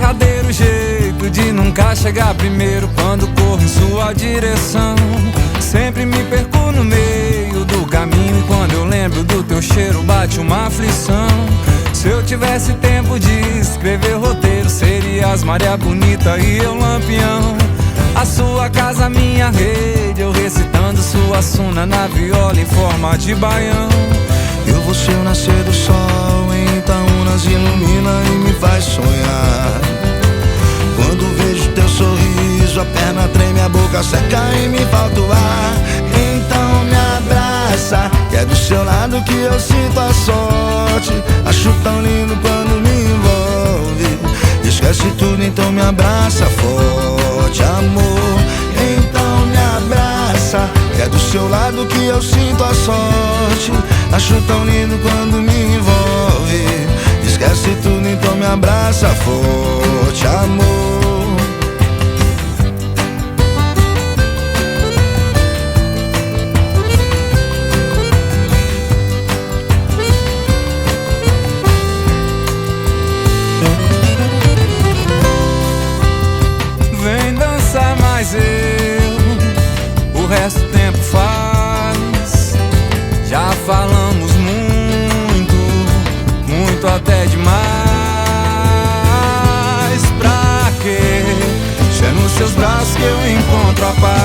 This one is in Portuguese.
derradeiro jeito de nunca chegar primeiro quando corro em sua direção. Sempre me perco no meio do caminho e quando eu lembro do teu cheiro bate uma aflição. Se eu tivesse tempo de escrever roteiro, seria as Maria Bonita e eu Lampião. A sua casa, minha rede, eu recitando sua suna na viola em forma de baião. Eu vou ser o nascer do sol em Itaúnas, ilumina e me faz sonhar. Quando vejo teu sorriso, a perna treme, a boca seca e me falta o ar. Então me abraça, que é do seu lado que eu sinto a sorte. Acho tão lindo quando me envolve. Esquece tudo, então me abraça forte, amor. Então me abraça, que é do seu lado que eu sinto a sorte. Acho tão lindo quando me envolve. Esquece tudo, então me abraça forte, amor. Vem dançar mais eu, o resto do tempo faz. Já falamos muito, muito até demais. Pra quê? Se é nos seus braços que eu encontro a paz.